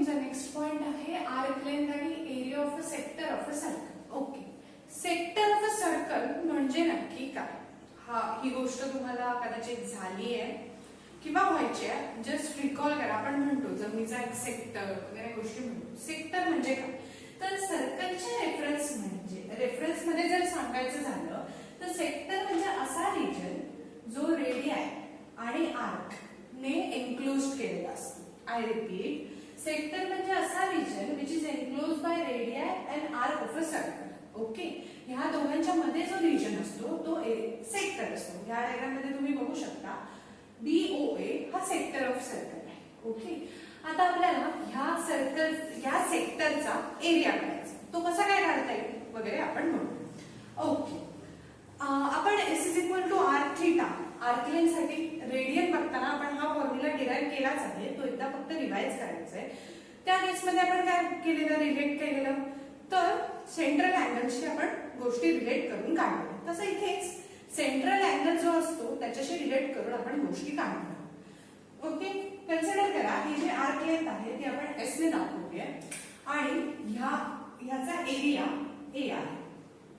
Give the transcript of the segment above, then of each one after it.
तुमचा next point आहे arc length आणि area of a sector of a circle. Okay, sector of a circle म्हणजे नक्की काय? ही गोष्ट तुम्हाला कदाचित झाली आहे किंवा व्हायची आहे. जस्ट रिकॉल करा. आपण म्हणतो जमिनीचा एक सेक्टर वगैरे गोष्टी म्हणतो. सेक्टर म्हणजे काय? तर सर्कलच्या रेफरन्स मध्ये जर सांगायचं झालं तर सेक्टर म्हणजे असा रिजन जो रेडियाय आणि आर्क ने एन्क्लोज केलेला असतो. आय रिपीट, सेक्टर म्हणजे असा region which is enclose by radii and arc of a circle. Okay, ह्या दोघांच्या मध्ये जो रिजन असतो तो सेक्टर असतो. ह्या डायग्राम मध्ये तुम्ही बघू शकता BOA हा सेक्टर ऑफ सर्कल आहे. ओके, आता आपल्याला ह्या सेक्टरचा एरिया काढायचा. तो कसा काय काढता येईल वगैरे आपण म्हणू. ओके, आपण S is equal to arc theta, arc length साठी रेडियन बघताना आपण हा फॉर्म्युला डिराइव्ह केलाच आहे. तो एकदा फक्त रिवाइज करायचा आहे. त्या केसमध्ये आपण काय केलेलं, रिलेट केलेलं, तर सेंट्रल अँगलशी आपण गोष्टी रिलेट करून काढल्या. तसं इथेच सेंट्रल अँगल जो असतो त्याच्याशी रिलेट करून आपण गोष्टी काढणार. ओके, कन्सिडर करा ही जी आर्क लेंथ आहे ती आपण S ने दाखवली आहे आणि ह्याचा एरिया A आहे.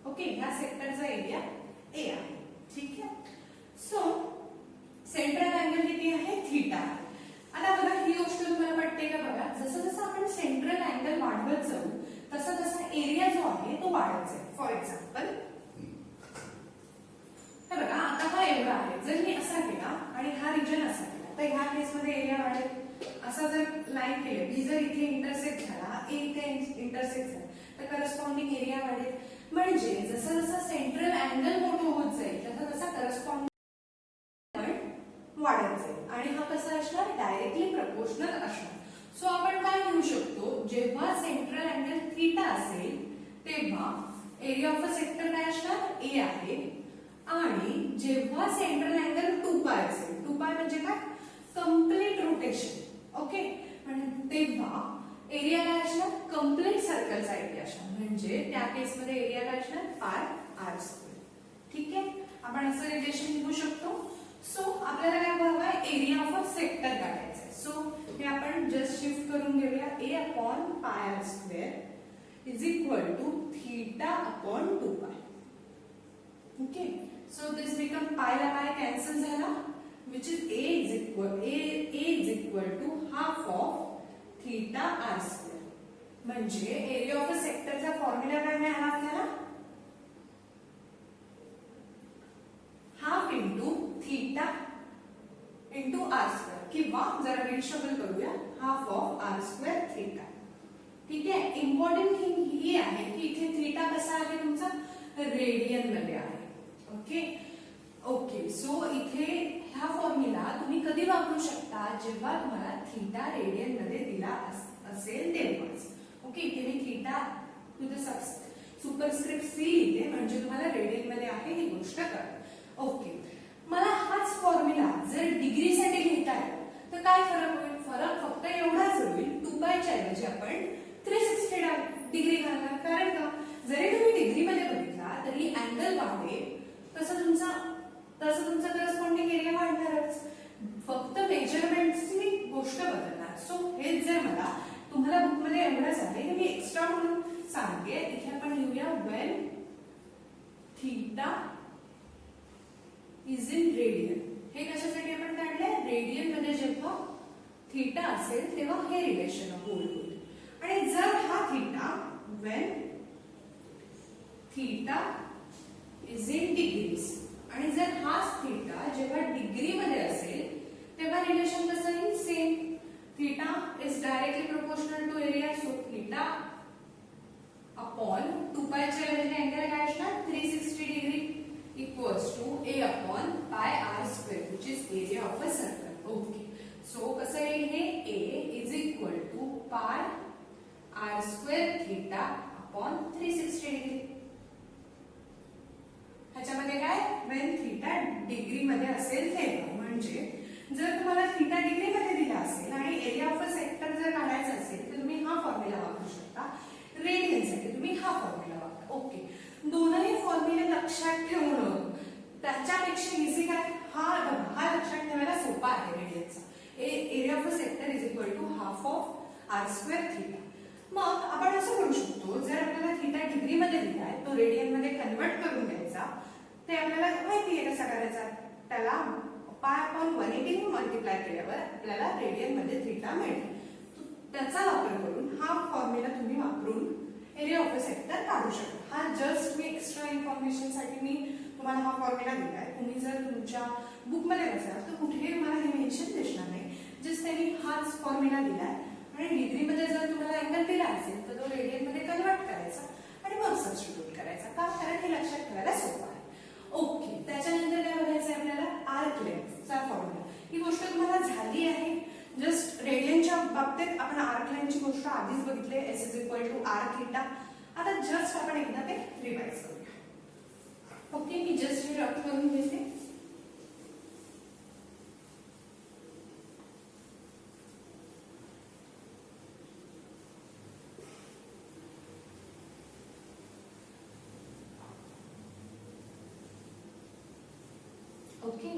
ओके, ह्या सेक्टरचा एरिया A आहे. ठीक आहे. सो सेंट्रल अँगल किती आहे? थीटा. आता बघा ही गोष्ट तुम्हाला पटते का? बघा, जसं जसं आपण सेंट्रल अँगल वाढवत जाऊ तसा तसा एरिया जो आहे तो वाढत जाईल. फॉर एक्झाम्पल हे बघा, आता हा एवढा आहे. जर मी असा केला आणि हा रिजन असा केला तर ह्या केसमध्ये एरिया वाढेल. असा जर लाईन केलं, बी जर इथे इंटरसेक्ट झाला, ए इथे इंटरसेक्ट झाला तर करस्पॉन्डिंग एरिया वाढेल. म्हणजे जसं जसं सेंट्रल अँगल मोठं होत जाईल तसा तसा करस्पॉन्डिंग वाढत जाईल. आणि हा कसा असणार? डायरेक्टली प्रपोर्शनल असणार. सो आपण काय लिहू शकतो, जेव्हा सेंट्रल अँगल थीटा असेल तेव्हा एरिया ऑफ अ सेक्टर काय असणार? A आहे. आणि जेव्हा सेंट्रल अँगल 2π असेल, 2π म्हणजे काय? Complete rotation. ओके, आणि तेव्हा एरिया काय असणार? कम्प्लीट सर्कलचा एरिया असणार. म्हणजे त्या केसमध्ये एरिया काय असणार? πr². ठीक आहे, आपण असं रिलेशन लिहू शकतो. सो आपल्याला काय हवं आहे? एरिया ऑफ अ सेक्टर काढायचं आहे. सो हे आपण जस्ट शिफ्ट करून घेऊया. A/πr² is equal to θ/2π. Okay, so this become pi ला पाय कॅन्सल झाला, which is A is equal to half of θr². म्हणजे एरिया ऑफ अ सेक्टरचा फॉर्म्युला काय मिळाला आपल्याला? Half into theta into r², किंवा जरा रिशफल करूया, हाफ ऑफ r² थीटा. ठीक आहे. इम्पॉर्टंट थिंग ही आहे की इथे थीटा कसा आहे तुमचा? रेडियन मध्ये आहे. ओके, सो इथे हा फॉर्म्युला तुम्ही कधी वापरू शकता? जेव्हा तुम्हाला थीटा रेडियन मध्ये दिला असेल तेव्हाच. ओके, इथे मी theta to the superscript C लिहिते म्हणजे तुम्हाला रेडियन मध्ये आहे ही गोष्ट कळते. ओके, मला हाच फॉर्म्युला जर डिग्री साठी लिहिता आला तर काय फरक होईल? फरक फक्त एवढाच होईल, 2π च्या ऐवजी आपण 360 डिग्री घालणार. कारण का? जरी तुम्ही डिग्री मध्ये बघितला तरी अँगल वाढेल तसं तुमचा करस्पॉन्डिंग एरिया वाढणारच. फक्त मेजरमेंटची गोष्ट बदलणार. सो हेच जर मला तुम्हाला बुक मध्ये एवढंच आहे की मी एक्स्ट्रा म्हणून सांगते. इथे आपण लिहूया when theta is in radian. हे कशासाठी आपण काढलंय? रेडियन मध्ये जेव्हा थीटा असेल तेव्हा हे रिलेशन होल्ड होईल. आणि जर हा theta when theta is in degrees आणि जर हाच थीटा जेव्हा डिग्री मध्ये असेल तेव्हा रिलेशन कसं येईल? Same. Theta is directly proportional to area. So theta upon 2π च्या ऐवजी अँगल काय असणार? 360 degree equals to A/πr², which is area of a circle. Okay, so कसं येईल हे? A is equal to πr² theta upon 360 degree. ह्याच्यामध्ये काय? when theta degree मध्ये असेल तेव्हा. म्हणजे जर तुम्हाला थीटा डिग्री मध्ये दिला असेल आणि एरिया ऑफ अ सेक्टर जर काढायचा असेल तर तुम्ही हा फॉर्म्युला वापरू शकता. रेडियन साठी तुम्ही हा फॉर्म्युला वापरा. ओके, दोनही फॉर्म्युले लक्षात ठेवणं त्याच्यापेक्षा इझी काय? हा लक्षात ठेवायला सोपा आहे. रेडियनचा area of a sector is equal to half of R square theta. मग आपण असं करू शकतो, जर आपल्याला थिटा डिग्रीमध्ये दिलाय तो रेडियनमध्ये कन्वर्ट करून घ्यायचा. ते आपल्याला माहिती आहे कसा करायचा. त्याला पाय अपॉन 180 मल्टिप्लाय केल्यावर आपल्याला रेडियनमध्ये थिटा मिळेल. त्याचा वापर करून हा फॉर्म्युला तुम्ही वापरून एरिया ऑफ अ सेक्टर काढू शकता. हा जस्ट मी एक्स्ट्रा इन्फॉर्मेशन साठी मी तुम्हाला हा फॉर्म्युला दिलाय. तुम्ही जर तुमच्या बुकमध्ये बघाल तर कुठेही तुम्हाला हे मेन्शन दिसणार नाही. जस्ट त्यांनी हाच फॉर्म्युला दिलाय आणि डिग्रीमध्ये जर तुम्हाला अँगल दिला असेल तर तो रेडियनमध्ये कन्वर्ट करायचा आणि मग सबस्टिट्यूट करायचा. का? कारण हे लक्षात ठेवायला सोपं आहे. ओके, त्याच्यानंतर काय बघायचं आहे आपल्याला? Arc लेंथचा formula. ही गोष्ट तुम्हाला झाली आहे. जस्ट रेडियनच्या बाबतीत आपण आर्क लेंथची गोष्ट आधीच बघितली, S is equal to R theta. आता जस्ट आपण एकदा ते रिवाइज करूया. ओके, मी जस्ट हे रफ करून घेते. ओके,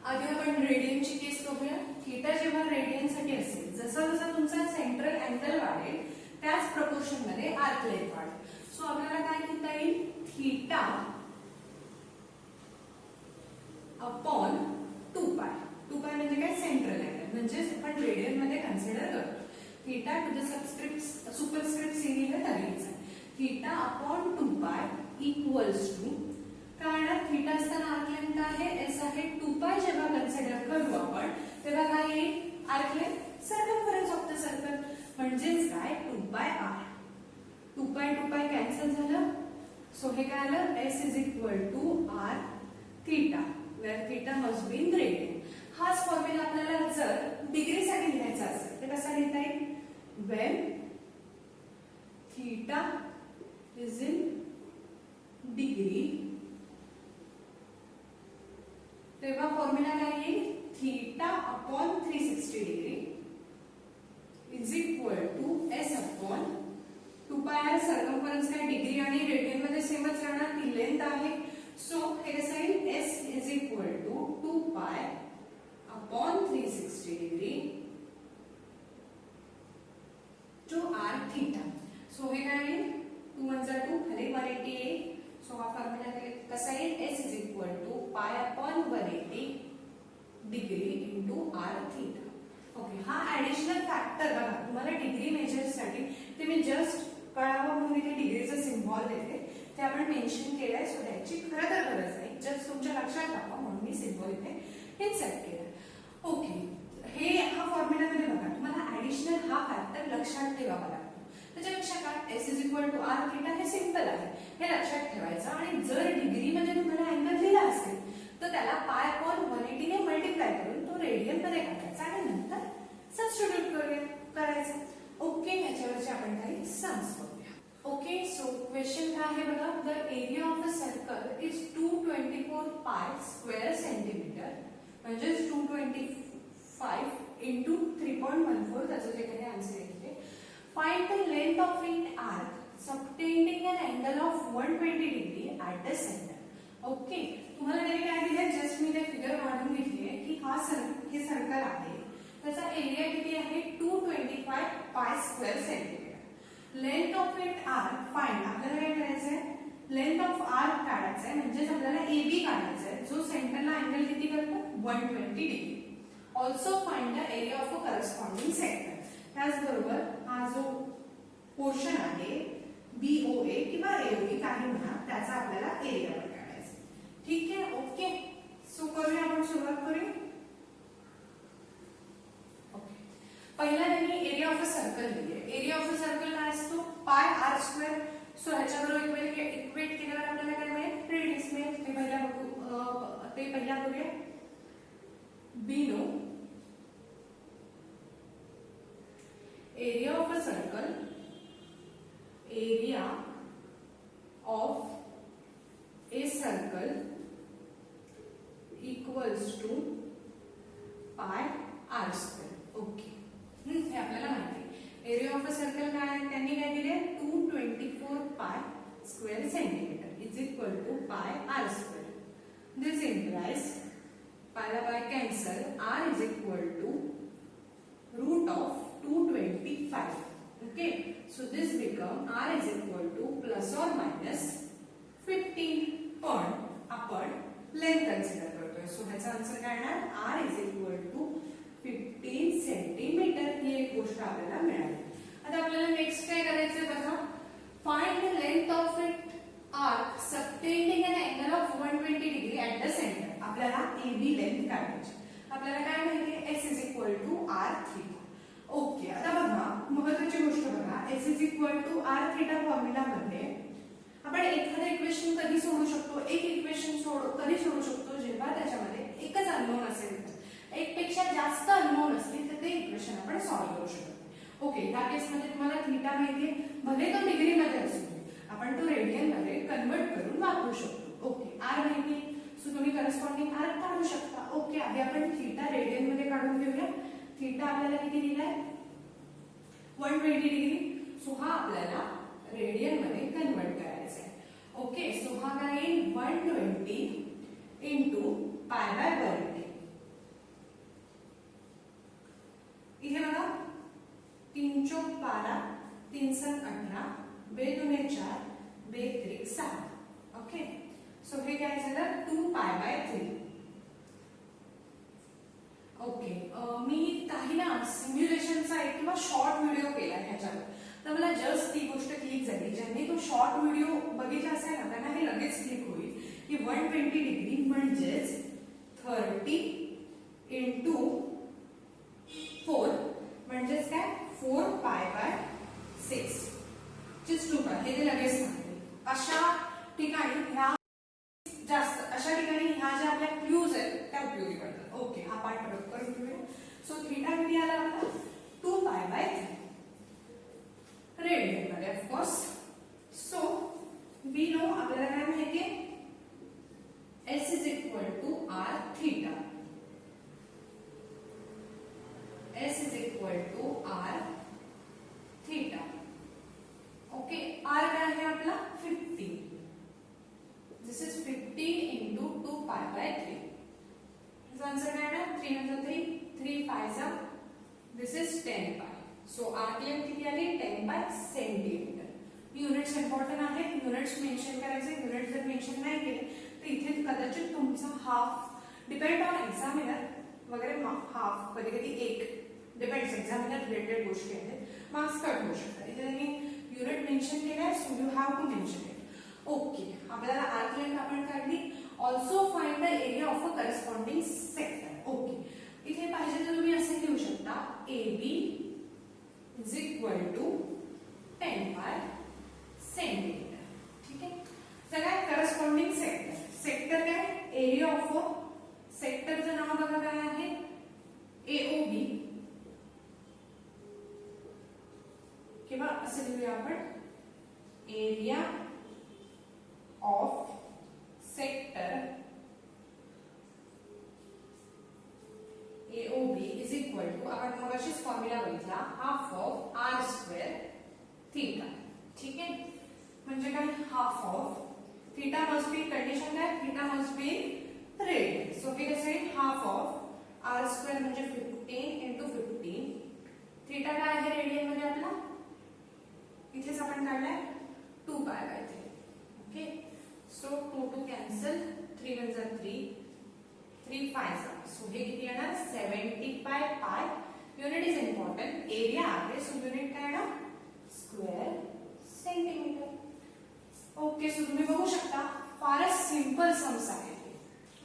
आधी आपण रेडियनची केस बघूया. थीटा जेव्हा रेडियनसाठी असेल, जसा जसा तुमचा सेंट्रल अँगल वाढेल त्याच प्रपोर्शन मध्ये आर्क लेंथ वाढेल. सो आपल्याला काय लिहिता येईल? थीटा अपॉन 2 पाय. 2 पाय म्हणजे काय? Central angle. म्हणजे आपण रेडियन मध्ये कन्सिडर करतो. Theta to the subscript superscript C लिहिलं तरीच आहे. Theta upon 2 pi equals to, कारण थीटा असताना आर्क लेंथ आहे एस आहे. 2 पाय जेव्हा कन्सिडर करू आपण तेव्हा काय येईल? Arc length circumference of the circle. म्हणजेच काय? 2 पाय आर. 2 पाय कॅन्सल झालं. सो हे काय आलं? S is equal to R theta, where theta must be in radian. हाच फॉर्म्युला आपल्याला जर डिग्रीसाठी लिहायचा असेल तर कसा लिहिता येईल? When theta is in degree, तेव्हा फॉर्म्युला काय येईल? Theta upon 360 degree is equal to S upon 2 pi. Circumference काय? डिग्री आणि रेडियन मध्ये सेमच राहणार, ती लेंथ आहे. सो हे कसं येईल? S is equal to 2 pi upon 360 degree to R theta. So हे काय येईल? 2 1 जा 2, खाली 180 येईल. सो हा फॉर्म्युला कसा येईल? S is equal to pi upon 180 degree into R theta. Okay, हा ऍडिशनल फॅक्टर बघा तुम्हाला डिग्री मेजर्ससाठी ते मी जस्ट कळावं म्हणून इथे डिग्रीचं सिम्बॉल देते. ते आपण मेन्शन केलंय. सो त्याची खरं तर गरज नाही, जस्ट तुमच्या लक्षात राहावं म्हणून मी सिम्बॉल इथे हे सेट केलं. ओके, हे हा फॉर्म्युलामध्ये बघा तुम्हाला ऍडिशनल हा फॅक्टर लक्षात ठेवावा लागतो. त्याच्यापेक्षा काय? S is equal to R theta हे सिंपल आहे, हे लक्षात ठेवायचं. आणि जर डिग्रीमध्ये तुम्हाला अँगल दिला असेल तर त्याला पाय अपॉन 180 ने मल्टिप्लाय करून तो रेडियन मध्ये काढायचा आणि नंतर सबस्टिट्यूट करायचा. ओके, याच्यावरचे आपण काही सम्स बघूया. ओके, सो क्वेश्चन काय आहे बघा. The area of a circle is 224 pi square centimetre, म्हणजे 225 इंटू 3.14. त्याचं जे काही आन्सर येते. Find the length of an arc subtending an angle of 120 degree at the center. Okay, तुम्हाला तरी काय दिलंय? जस्ट मी ते फिगर काढून घेतलीये की हे सर्कल आहे, त्याचा एरिया किती आहे? 225 पाय square centimetre. Length of it arc find. आपल्याला काय करायचंय? लेंथ ऑफ आर्क काढायचंय, म्हणजेच आपल्याला एबी काढायचंय जो सेंटरला अँगल किती करतो? 120 degree. Also find the area of a corresponding sector. त्याचबरोबर हा जो पोर्शन आहे बीओए किंवा एओए काही म्हणा, त्याचा आपल्याला एरिया पण काढायचा. ठीक आहे. ओके, सो करूया आपण सुरुवात करूया. ओके, पहिला त्यांनी एरिया ऑफ अ सर्कल दिली. एरिया ऑफ अ सर्कल काय असतो? Pi R square. सो ह्याच्याबरोबर इक्वेट केल्यावर आपल्याला काय मिळेल? रेडियस मिळेल. ते पहिला करूया. Be know area of a circle, area of a circle equals to pi r square. Okay, हे आपल्याला माहिती आहे. एरिया ऑफ अ सर्कल काय आहे? त्यांनी काय दिले? 224 pi square centimetre is equal to pi R square. This implies पायला pi cancel, r is equal to root of 225. म्हणून r is equal to plus or minus 15. पण आपण लेंथ कन्सिडर करतोय, सो ह्याचा आन्सर काय येणार, r is equal to 15 centimetre. ही एक गोष्ट आपल्याला मिळाली. आता आपल्याला नेक्स्ट काय करायचंय बघा, find the length of it arc subtending an angle of 120 degree at the center. आपल्याला AB लेंथ काढायची. आपल्याला काय माहिती आहे, S is equal to r theta. Okay, आता बघा महत्त्वाची गोष्ट बघा, S is equal to r theta formula मध्ये आपण एखादं इक्वेशन कधी सोडू शकतो, एक इक्वेशन कधी सोडू शकतो, जेव्हा त्याच्यामध्ये एकच अननोन असेल. एक पेक्षा जास्त अननोन असतील तर ते इक्वेशन आपण सॉल्व्ह करू शकतो. ओके, या केस मध्ये तुम्हाला थीटा माहितीये, भले तो डिग्री मध्ये असू आपण तो रेडियन मध्ये कन्वर्ट करून वापरू शकतो. ओके, r माहिती, सो तुम्ही करस्पॉन्डिंग आर्क काढू शकता. ओके, आधी आपण थीटा रेडियन मध्ये काढून घेऊया. थीटा आपल्याला किती दिलाय, 120 डिग्री. सो हा आपल्याला रेडियन मध्ये कन्वर्ट करायचा आहे. ओके, सो हा काय येईल, 120 इंटू पाय बाय 180. इथे बघा 3 चौक 12, 3 7 18, 2 दुने 4, 2 त्रिक 6. ओके, सो हे काय झालं, 2 पाय बाय 3. ओके, मी काही ना सिम्युलेशनचा एक किंवा शॉर्ट व्हिडिओ केला ह्याच्यावर, तर मला जस्ट ती गोष्ट क्लिक झाली. ज्यांनी तो शॉर्ट व्हिडिओ बघितला असेल ना त्यांना हे लगेच क्लिक होईल की 120 डिग्री म्हणजेच 30 इंटू 4 म्हणजेच काय, 4 पाय बाय 6 just 2 पाय. हे ते लगेच सांगतील. अशा ठिकाणी ह्या जास्त अशा ठिकाणी ह्या ज्या आपल्या क्लूज आहेत त्या उपयोगी पडतात. ओके, हा पार्ट रद्द करून घेऊया. सो थीटा किती आला आपला, 2 पाय बाय 3 रेडियन मध्ये ऑफकोर्स. सो वी नो आपल्याला काय माहितीये, S is equal to r theta. S is equal to r theta. Okay, r काय आहे आपला 50. दिस इज 50 इंटू 2 पाय बाय 3. ह्याचा आन्सर काय आहे, 3 × 3, 3 पायचा, दिस इज 10 पाय. सो r लेंथ किती आली, 10 पाय सेंटीमीटर. युनिट्स इम्पॉर्टंट आहेत, युनिट्स मेन्शन करायचे. युनिट जर मेन्शन नाही केले तर इथे कदाचित तुमचा हाफ डिपेंड ऑन एक्झामिनर वगैरे, हाफ कधी कधी 1 डिपेंड्स, एक्झामिनर रिलेटेड गोष्टी आहेत, मार्क्स कट होऊ शकतात. इथे त्यांनी युनिट मेन्शन केलाय, so you have to mention it. Okay, आपल्याला आर्क लेंथ आपण काढली. Also find the area of a corresponding sector. Okay, इथे पाहिजे तर तुम्ही असे लिहू शकता, AB इज इक्वल टू 10 पाय सेंटीमीटर. ठीक आहे, तर काय करस्पॉन्डिंग सेक्टर, सेक्टर काय, एरिया ऑफ अ सेक्टरचं नाव बघा काय आहे, AOB, किंवा असे लिहूया आपण, area of sector AOB is equal to, आपण मगाशीच फॉर्म्युला बघितला, half of r square theta. ठीक आहे, म्हणजे काय, half of theta must be, condition काय, theta must be radian. So हे कसं आहे, हाफ ऑफ r स्क्वेअर म्हणजे 15 इंटू 15. थीटा काय आहे रेडियन मध्ये आपला, इथेच आपण काढलाय 2 pi by 3. Okay, so 2 2 cancel, 3 1 जा 3, 3 5 जा. सो हे किती येणार, 75 पाय. युनिट इज इम्पॉर्टंट, एरिया आहे, सो युनिट काय येणार, स्क्वेअर सेंटीमीटर. ओके, सो तुम्ही बघू शकता फारच सिंपल सम्स आहे.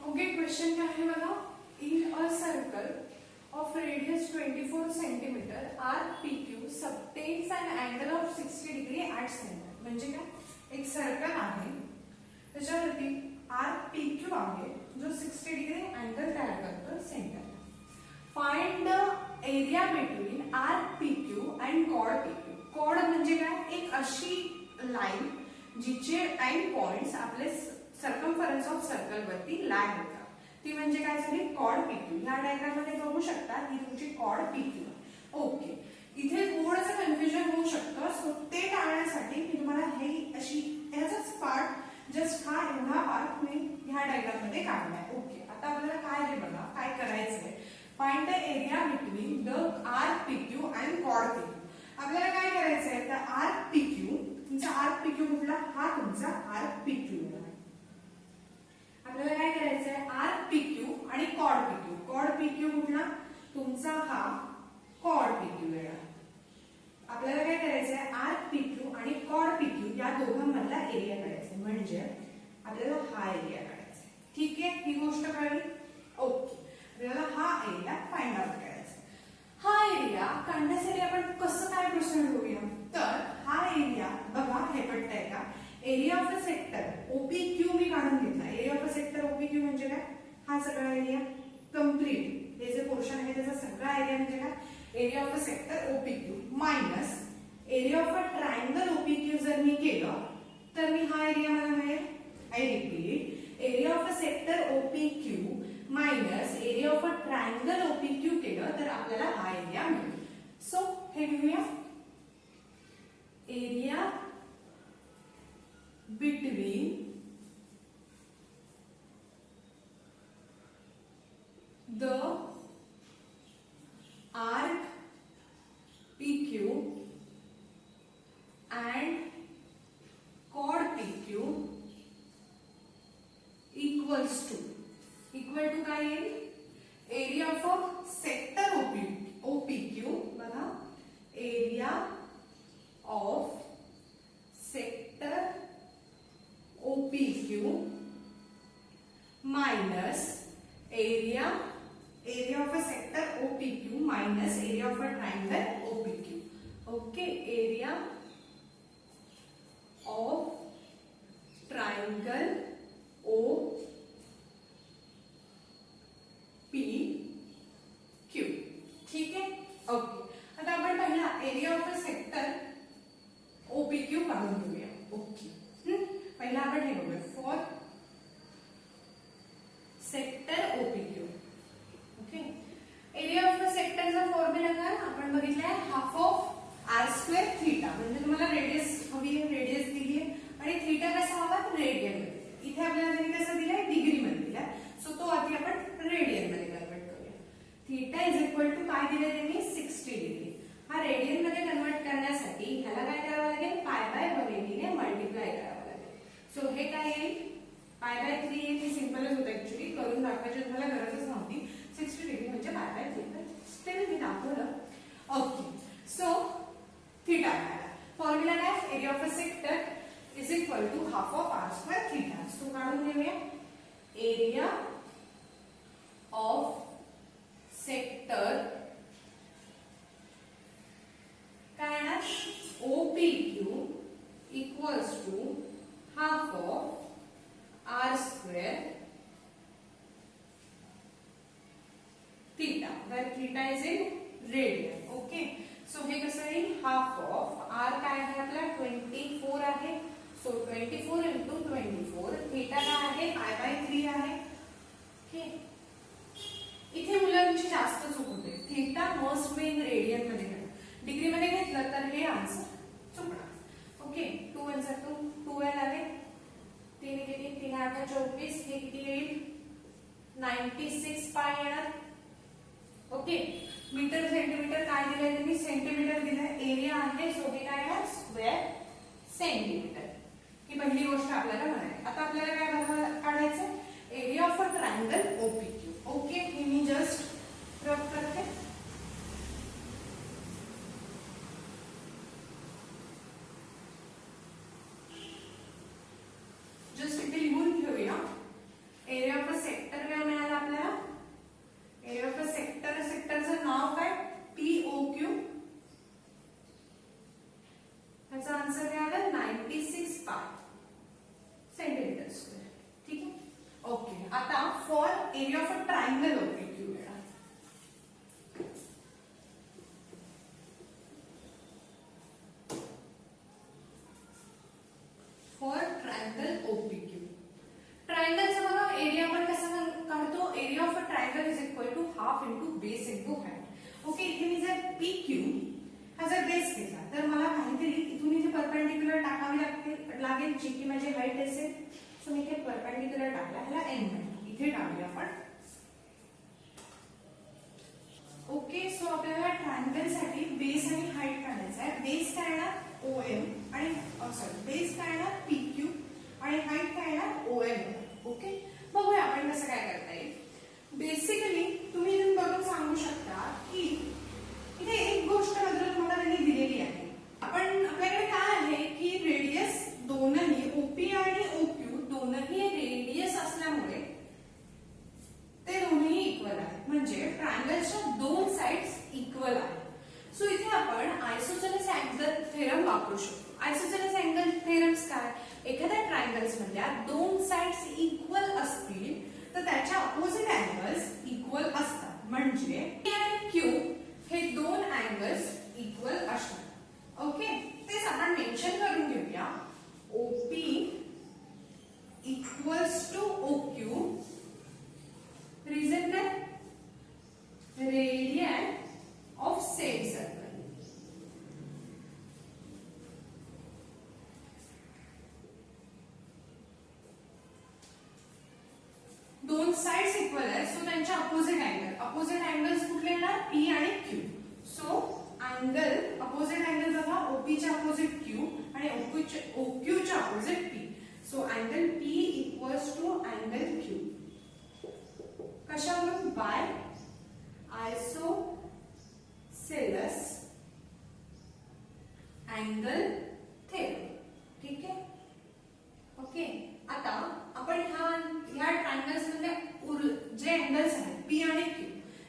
ओके, क्वेश्चन काय आहे बघा, in a circle of radius 24 centimeter RPQ subtends an angle of 60 degree at center. म्हणजे काय, एक सर्कल आहे त्याच्यावरती RPQ आहे जो 60 डिग्री अँगल तयार करतो center. Find the area between RPQ and chord PQ. Chord म्हणजे काय, एक अशी लाईन जिचे एंड पॉइंट्स आपले सर्कम्फरन्स ऑफ सर्कल वरती लॅग होतात, ती म्हणजे काय झाली, कॉर्ड PQ. या डायग्राम मध्ये बघू शकता ही तुमची कॉर्ड PQ. ओके, इथे थोडंसं कन्फ्युजन होऊ शकतं, सो ते टाळण्यासाठी मी तुम्हाला हे अशी याचाच पार्ट, जस्ट हा एवढा पार्ट मी ह्या डायग्राम मध्ये काढलाय. ओके, आता आपल्याला काय हे बघा काय करायचंय, find the area between the RPQ and chord PQ. आपल्याला काय करायचंय, तर RPQ आपल्याला हा एरिया काढायचा आहे. ठीक आहे, ही गोष्ट कळली. ओके, आपल्याला हा एरिया फाइंड आउट करायचा. हा एरिया काढण्यासाठी आपण कसं काय प्रोसिजर करूया, तर हा एरिया बघा, हे पडतंय का, area of a sector OPQ मी काढून घेतला. Area of a sector OPQ म्हणजे काय, हा सगळा एरिया कम्प्लीट, हे जे पोर्शन आहे त्याचा सगळा एरिया म्हणजे काय, area of a sector OPQ minus area of a triangle OPQ जर मी केलं तर मी हा एरिया मला मिळेल. I repeat, area of a sector OPQ minus area of a triangle OPQ केलं तर आपल्याला हा एरिया मिळेल. सो हे लिहूया, area between the arc PQ and chord PQ equals to काय येईल, area of a sector OPQ बघा, area of sector OPQ minus area of a sector OPQ minus area of a triangle OPQ. Okay, area of triangle OPQ. ठीक आहे. Okay, आता आपण पहिला area of a sector OPQ काढून घेऊया. Okay, पहिला आपण हे बघूया, for sector OPQ. Okay, area of the सेक्टरचा फॉर्म्युला काय आपण बघितलाय, half of R square theta. म्हणजे तुम्हाला रेडियस हवी आहे, रेडियस दिली आहे आणि थीटा कसा हवा, रेडियन मध्ये. इथे आपल्याला त्यांनी कसं दिलंय, डिग्री मध्ये दिलाय. सो तो आधी आपण रेडियन मध्ये कन्वर्ट करूया. थीटा इज इक्वल टू काय दिलंय त्यांनी, 60 डिग्री. हा रेडियन मध्ये कन्वर्ट करण्यासाठी ह्याला काय करावं लागेल, पाय बाय 180 ने मल्टिप्लाय करावं लागेल. सो हे काय येईल, पाय बाय 3 येईल. हे सिंपलच होतं ऍक्च्युअली, करून दाखवायची तुम्हाला गरजच नव्हती. 60 डिग्री म्हणजे पाय बाय 3, पण स्टिल मी दाखवलं. ओके, सो थीटा फॉर्म्युला काय, area of a sector is equal to half of R square theta. So काढून घेऊया, एरिया ऑफ सेक्टर काय येणार, OPQ equals to half of R square theta, where theta is in radian. Okay, so हे कसं येईल, half of R काय आहे आपला 24 आहे. सो 24 इंटू 24, थीटा काय आहे, पाय बाय 3 आहे. ओके, इथे मुलांची जास्त चूक होते, theta must be in radian मध्ये घ्या. डिग्री मध्ये घेतलं तर हे आन्सर चुकणार. ओके, 2 1 2 12 आले, 3 किती, 3 8 24, हे किती येईल, 96 पाय येणार. ओके, मीटर सेंटीमीटर काय दिलंय त्यांनी, सेंटीमीटर दिलंय, एरिया आहे. सो हे काय आहे, स्क्वेअर सेंटीमीटर. ही पहिली गोष्ट आपल्याला म्हणायची. आता आपल्याला काय काढायचं, area of a triangle OPQ. Okay, हे मी जस्ट रब करते. जस्ट इथे लिहून घेऊया, एरिया ऑफ अ सेक्टर काय मिळालं आपल्याला, एरिया ऑफ अ सेक्टर, सेक्टरचं नाव काय, POQ. ह्याचा आन्सर काय आला, 96 पाय सेंटीमीटर स्क्वेअर. ठीक आहे. ओके, आता for area of a triangle OPQ मिळाला. फॉर ट्रायंगल OPQ, ट्रायंगलचा बघा एरिया आपण कसा काढतो, area of a triangle is equal to half into base into height. Okay, इथे मी जर PQ हा जर बेस घेतला तर मला काहीतरी इथून इथे परपेंडिक्युलर टाकावी लागेल, जी की माझी हाईट असेल. सो मी इथे परपेंडिक्युलर टाकला, ह्याला n म्हणतो. इथे टाकूया आपण. ओके, सो आपल्याला ट्रायंगल साठी बेस आणि हाईट काढायचं आहे. बेस काय येणार, OM आणि सॉरी, बेस काय येणार, PQ आणि हाईट काय येणार, OM. ओके, बघूया आपण कसं काय करता येईल. बेसिकली तुम्ही इथून बघून सांगू शकता की इथे एक गोष्ट बद्दल मला त्यांनी दिलेली आहे. आपण आपल्याकडे काय आहे की रेडियस दोनही OP आणि OQ दोनही सो इथे आपण आयसोसेलेस अँगल थेरम वापरू शकतो. आयसोसेलेस अँगल थेरम्स काय, एखाद्या ट्रायंगल्स मधल्या दोन साइड्स इक्वल असतील तर त्याच्या अपोजिट अँगल्स इक्वल असतात. म्हणजे P आणि Q हे दोन अँगल्स इक्वल असतात. ओके, तेच आपण मेन्शन करून घेऊया. OP equals to OQ, reason काय, रेडियन ऑफ सेम सर्कल. दोन साइड्स इक्वल आहेत, सो त्यांच्या अपोजिट अँगल्स कुठले येणार, P आणि Q. So angle opposite angle बघा, OP च्या अपोजिट Q आणि OQ च्या opposite P. So angle P equals to angle Q कशावरून, बाय आयसोसेलेस अँगल थेरम. ठीक आहे. ओके, आता आपण ह्या ट्रायंगल्स मधले जे अँगल्स आहेत P आणि Q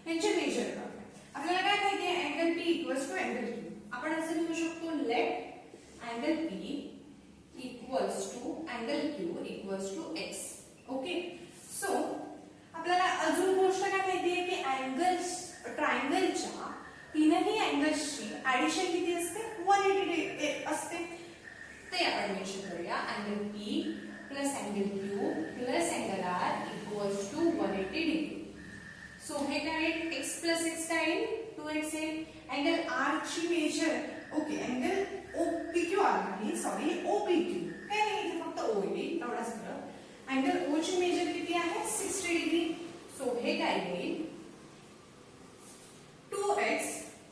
यांचे मेजर करूया. आपल्याला काय माहिती आहे, angle P equals to angle Q. आपण असं लिहू शकतो, let angle P equals to angle Q equals to x. Okay, so आपल्याला अजून गोष्ट काय माहिती आहे की अँगल्स ट्रायंगलच्या तीनही अँगल्सची ऍडिशन किती असते, 180 असते. ते आपण मेन्शन करूया. Angle P plus angle Q plus angle R equals to 180 degree. So हे काय, x प्लस x काय येईल, 2x येईल. अँगल R ची measure, okay, angle OPQ R नाही, सॉरी OPQ काय नाही, इथे फक्त O येईल एवढाच फरक. अँगल O ची मेजर किती आहे, 60 डिग्री. सो हे काय येईल, 2x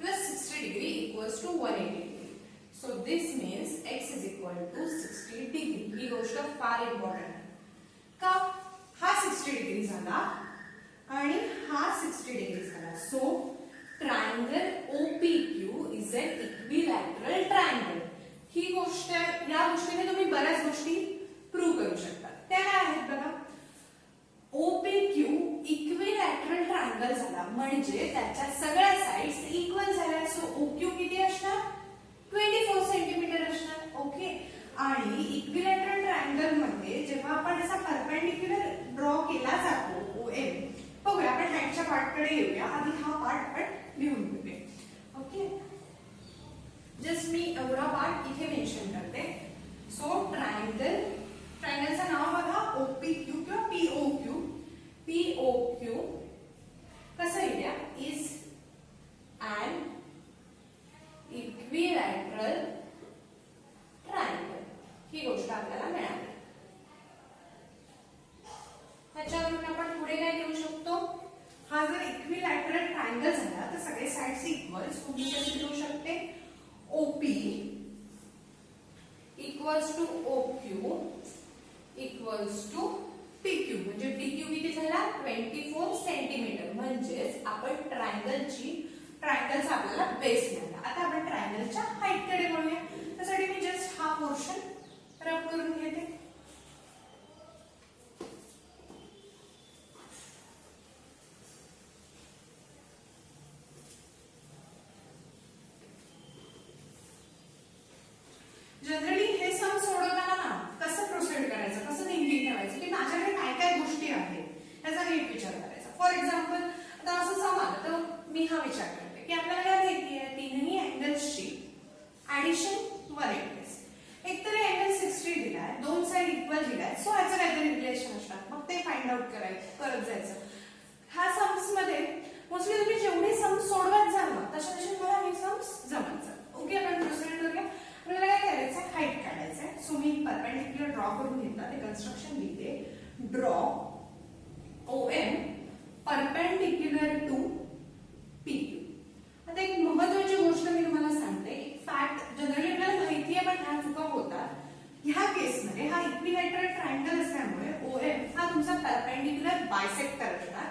plus 60 degree equals to 180 degree. So this means x is equal to 60 degree. ही गोष्ट फार इम्पॉर्टंट आहे. का, हा 60 डिग्री झाला आणि हा 60 डिग्री झाला. So triangle OPQ is an equilateral triangle. ही गोष्ट, या गोष्टीने तुम्ही बऱ्याच गोष्टी प्रूव्ह करू शकता. त्या काय आहेत बघा, OPQ इक्विलॅटरल ट्रायंगल झाला म्हणजे त्याच्या सगळ्या साइड्स इक्वल झाल्या. सो OQ किती असणार, 24 सेंटीमीटर असणार. ओके, आणि इक्विलॅटरल ट्रायंगल मध्ये जेव्हा आपण असा परपेंडिक्युलर ड्रॉ केला जातो OM, बघूया आपण हँडच्या पार्ट कडे येऊया. आधी हा पार्ट आपण लिहून घेऊया. ओके, जस्ट मी एवढा पार्ट इथे मेन्शन करते. सो ट्रायंगलचं नाव बघा, OPQ किंवा POQ. POQ कसं येईल, इज an equilateral triangle. ही गोष्ट आपल्याला मिळाली. त्याच्यावरून आपण पुढे काय लिहू शकतो, हा जर इक्विलॅटरल ट्रायंगल झाला तर सगळे साइड्स इक्वल. तुम्ही कसे लिहू शकते, OP equals to OQ equals to PQ. म्हणजे PQ किती झाला, 24 सेंटीमीटर. म्हणजेच आपण ट्रायंगलचा आपल्याला बेस मिळाला. आता आपण ट्रायंगलच्या हाईट कडे वळूया. त्यासाठी मी जस्ट हा पोर्शन रब करून घेते. जनरली हे सम सोडवताना ना कसं प्रोसीड करायचं, कसं थिंकिंग ठेवायचं की माझ्याकडे काय काय गोष्टी आहेत याचा नीट विचार करायचा. फॉर एक्झाम्पल आता असं सम आलं तर मी हा विचार करते की आपल्याला काय माहिती आहे, तीनही अँगल्सची ऍडिशन 180. एकतर अँगल 60 दिलाय, दोन साइड इक्वल दिलाय. सो ह्याचं काहीतरी रिलेशन असणार, मग ते फाइंड आउट करत जायचं. ह्या सम्स मध्ये मोस्टली तुम्ही जेवढे सम्स सोडवत जाल ना तशा तुम्हाला हे सम्स जमत जातात. ओके, आपण प्रोसीड करूया. आपल्याला काय करायचं, हाईट काढायचंय. सो मी परपेंडिक्युलर ड्रॉ करून घेतला, ते कन्स्ट्रक्शन लिहिते. Draw OM perpendicular to PQ. आता एक महत्त्वाची गोष्ट मी तुम्हाला सांगते, फॅक्ट जनरली आपल्याला माहिती आहे पण ह्या चुका होतात. ह्या केसमध्ये हा इक्विलॅटरल ट्रायंगल असल्यामुळे OM हा तुमचा परपेंडिक्युलर बायसेक्टर असणार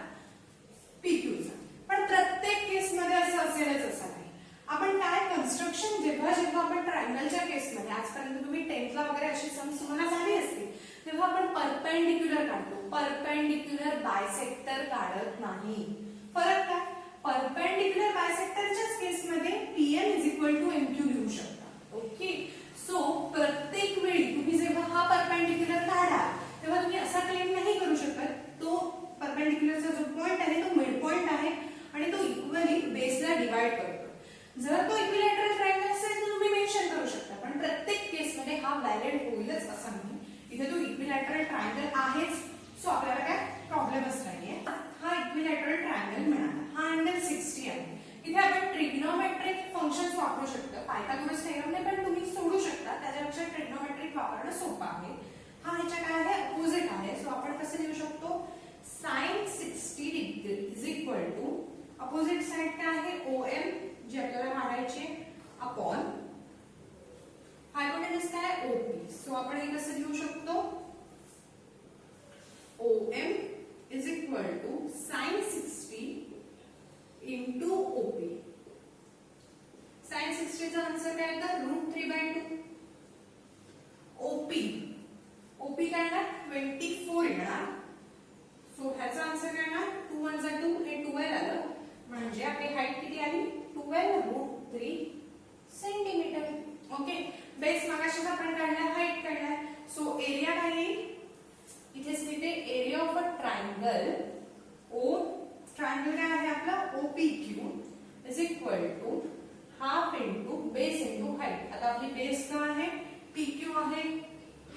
PQचा. पण प्रत्येक केसमध्ये असं असेलच असं नाही. आपण काय कन्स्ट्रक्शन जेव्हा आपण ट्रायंगलच्या केसमध्ये आजपर्यंत तुम्ही 10th ला वगैरे अशी सम तुम्हाला झाली असते तेव्हा आपण परपेंडिक्युलर काढतो, परपेंडिक्युलर बायसेक्टर काढत नाही. फरक काय, परपेंडिक्युलर बायसेक्टरच्याच केसमध्ये P PM is equal to MQ लिहू शकता. ओके, सो प्रत्येक वेळी तुम्ही जेव्हा हा परपेंडिक्युलर काढा तेव्हा तुम्ही असा क्लेम नाही करू शकत तो परपेंडिक्युलरचा जो पॉइंट आहे तो मिड पॉइंट आहे आणि तो इक्वली बेसला डिवाइड करतो. जर तो इक्विलॅटरल ट्रायंगल असेल तर तुम्ही मेन्शन करू शकता, पण प्रत्येक केस मध्ये हा व्हॅलिड होईलच असं नाही. इथे तो इक्विलॅटरल ट्रायंगल आहेच, सो आपल्याला काय प्रॉब्लेमच नाहीये. हा इक्विलॅटरल ट्रायंगल मिळाला. हा अँगल 60 आहे. इथे आपण ट्रिग्नोमेट्रिक फंक्शन्स वापरू शकतो. पायथागोरस थेरमने पण तुम्ही सोडू शकता, त्याच्यापेक्षा ट्रिग्नोमेट्रिक वापरणं सोपं आहे. हा ह्याच्या काय आहे अपोजिट आहे, सो आपण कसं लिहू शकतो sin 60 degree is equal to opposite side काय आहे OM जी आपल्याला काढायची अपॉन हायपोटेनस काय OP. सो आपण हे कसं लिहू शकतो OM is equal to sin 60 into OP. sin 60 चा आन्सर काय येतं √3/2. OP काय येणार 24 येणार. सो ह्याचा आन्सर काय येणार 2 1 2 हे 12 आलं, म्हणजे आपली हाईट किती आली 12√3 सेंटीमीटर. ओके, बेस मगाशीच आपण काढला, हाईट काढला. सो एरिया काय येईल इथेच लिहिते area of a triangle O. Triangle काय आहे आपला OPQ is equal to half into base into height. आता आपली बेस काय आहे PQ आहे,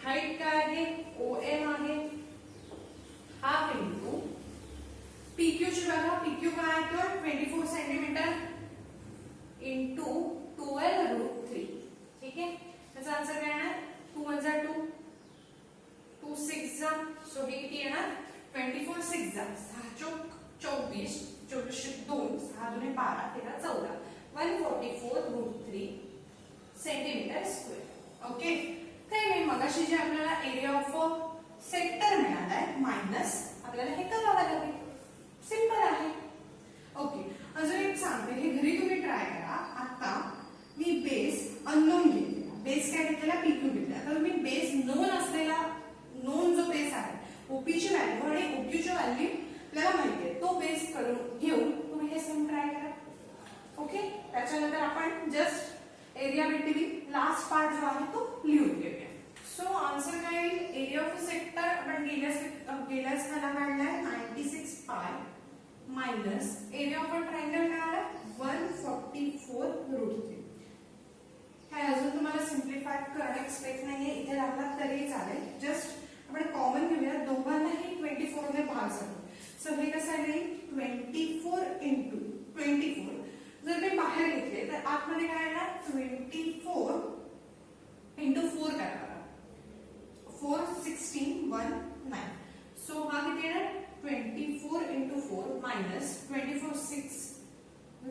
हाईट काय आहे OM आहे, हाफ इंटू PQ ची बघा PQ काय आहे 24 सेंटीमीटर इंटू 12√3. ठीक आहे, त्याचा आन्सर काय येणार 2 1 2 2 6 जा. सो हे किती येणार 24 6 जा 6 चौक 24 24 2 6 2 12 13 14 144√3 सेंटीमीटर स्क्वेअर. ओके, काही नाही मगाशी जे आपल्याला एरिया ऑफ सेक्टर मिळालाय मायनस आपल्याला हे करावं लागेल. सिंपल आहे. ओके, अजून एक सांगते, हे घरी तुम्ही ट्राय करा. आता मी बेस अननोन घेतलेला, बेस काय घेतलेला PQ घेतला. तर तुम्ही बेस नोन असलेला नोन जो बेस आहे OP ची व्हॅल्यू आणि OQ ची व्हॅल्यू आपल्याला माहिती आहे, तो बेस करून घेऊन तुम्ही हे सम ट्राय करा. ओके, त्याच्यानंतर आपण just area between last part जो आहे तो लिहून घेऊया. सो आन्सर काय येईल एरिया ऑफ सेक्टर आपण गेल्याच खाला काढलाय 96 pi minus area of a triangle काय आला 144√3. काय अजून तुम्हाला सिम्प्लिफाय करणं एक्सपेक्ट नाहीये, इथे लागला तरी चालेल. जस्ट आपण कॉमन घेऊया, दोघांनाही 24 ने भाग जातो. सो हे कसं आहे 24 इंटू 24 जर मी बाहेर घेतले तर आतमध्ये काय येणार 24 इंटू 4 करा 4 16 1 9. सो हा किती येणार 24 इंटू 4 मायनस 24 6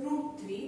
√3